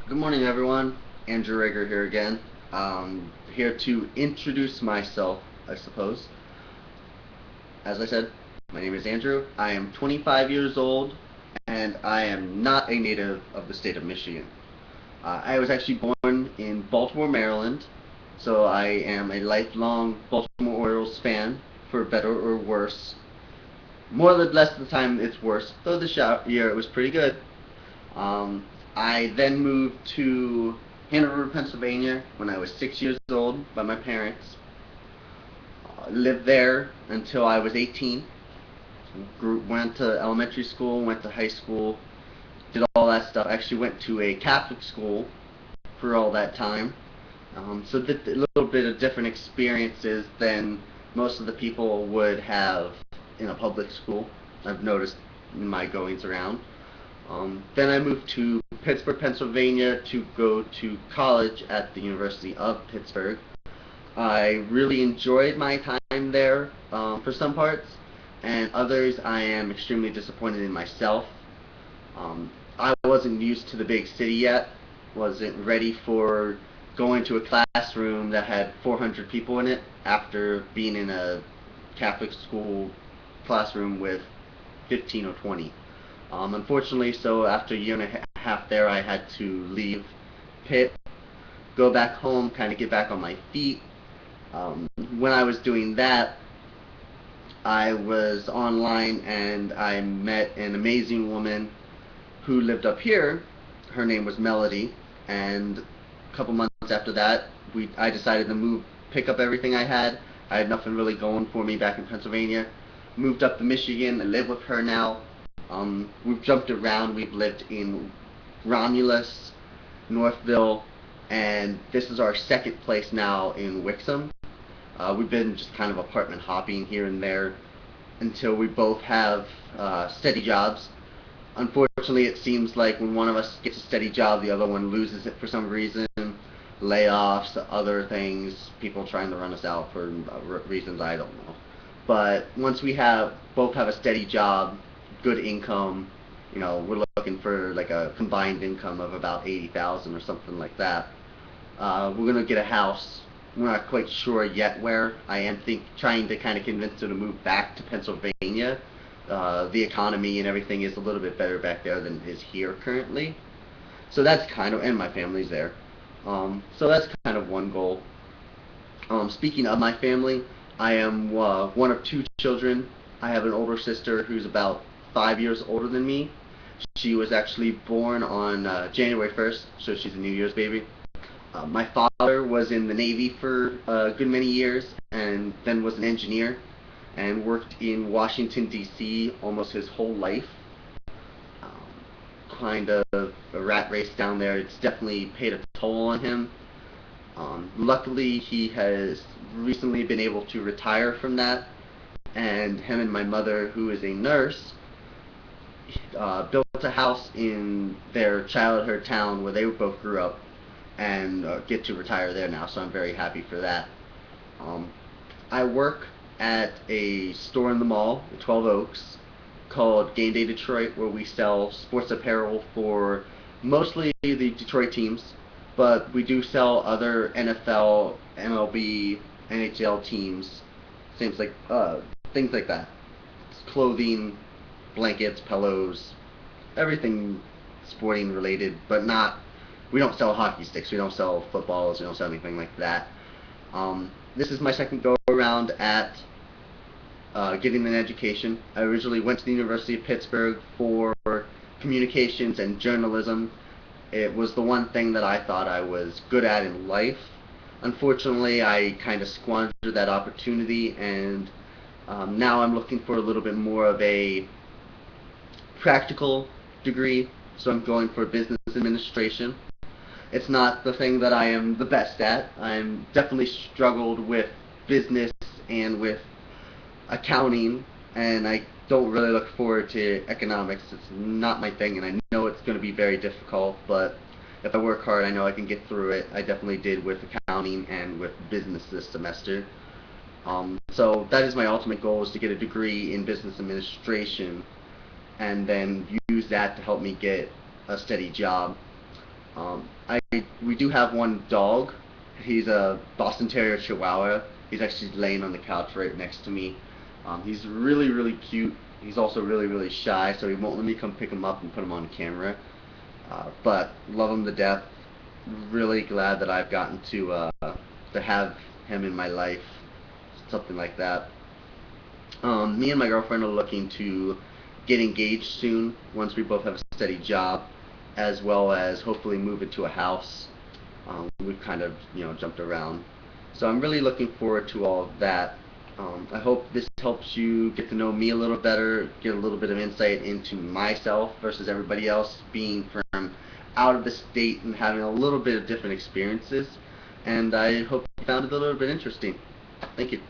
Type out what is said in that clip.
Good morning, everyone. Andrew Rager here again. Here to introduce myself, I suppose. As I said, my name is Andrew. I am 25 years old, and I am not a native of the state of Michigan. I was actually born in Baltimore, Maryland, so I am a lifelong Baltimore Orioles fan, for better or worse. More or less of the time, it's worse, though this year it was pretty good. Um, I then moved to Hanover, Pennsylvania when I was 6 years old by my parents. Lived there until I was 18. Went to elementary school, went to high school, did all that stuff. Actually went to a Catholic school for all that time. So did a little bit of different experiences than most of the people would have in a public school. I've noticed in my goings around. Then I moved to Pittsburgh, Pennsylvania to go to college at the University of Pittsburgh. I really enjoyed my time there for some parts, and others I am extremely disappointed in myself. I wasn't used to the big city yet, wasn't ready for going to a classroom that had 400 people in it after being in a Catholic school classroom with 15 or 20. Unfortunately, so after a year and a half there, I had to leave Pitt, go back home, kind of get back on my feet. When I was doing that, I was online and I met an amazing woman who lived up here. Her name was Melody, and a couple months after that, I decided to move, pick up everything I had. I had nothing really going for me back in Pennsylvania. Moved up to Michigan and live with her now. We've jumped around. We've lived in Romulus, Northville, and this is our second place now in Wixom. We've been just kind of apartment hopping here and there until we both have steady jobs. Unfortunately, it seems like when one of us gets a steady job, the other one loses it for some reason. Layoffs, other things, people trying to run us out for reasons I don't know. But once we both have a steady job, good income, we're looking for like a combined income of about 80,000 or something like that. We're gonna get a house. We're not quite sure yet where. I am trying to kind of convince her to move back to Pennsylvania. The economy and everything is a little bit better back there than it is here currently. So that's kind of, and my family's there. So that's kind of one goal. Speaking of my family, I am one of two children. I have an older sister who's about 5 years older than me. She was actually born on January 1st, so she's a New Year's baby. My father was in the Navy for a good many years and then was an engineer and worked in Washington, D.C. almost his whole life. Kind of a rat race down there. It's definitely paid a toll on him. Luckily, he has recently been able to retire from that, and him and my mother, who is a nurse, built a house in their childhood town where they both grew up, and get to retire there now, so I'm very happy for that. I work at a store in the mall, 12 Oaks, called Game Day Detroit, where we sell sports apparel for mostly the Detroit teams, but we do sell other NFL, MLB, NHL teams, things like that. Clothing, blankets, pillows, everything sporting related, but not. We don't sell hockey sticks. We don't sell footballs. We don't sell anything like that. This is my second go around at getting an education. I originally went to the University of Pittsburgh for communications and journalism. It was the one thing that I thought I was good at in life. Unfortunately, I kind of squandered that opportunity, and now I'm looking for a little bit more of a practical degree, so I'm going for business administration. It's not the thing that I am the best at. I'm definitely struggled with business and with accounting, and I don't really look forward to economics. It's not my thing, and I know it's going to be very difficult, but if I work hard, I know I can get through it. I definitely did with accounting and with business this semester. So that is my ultimate goal, is to get a degree in business administration and then use that to help me get a steady job. We do have one dog. He's a Boston Terrier Chihuahua. He's actually laying on the couch right next to me. He's really, really cute. He's also really, really shy, so he won't let me come pick him up and put him on camera. But love him to death. Really glad that I've gotten to have him in my life, something like that. Me and my girlfriend are looking to get engaged soon once we both have a steady job, as well as hopefully move into a house. We've kind of, jumped around. So I'm really looking forward to all of that. I hope this helps you get to know me a little better, get a little bit of insight into myself versus everybody else, being from out of the state and having a little bit of different experiences. And I hope you found it a little bit interesting. Thank you.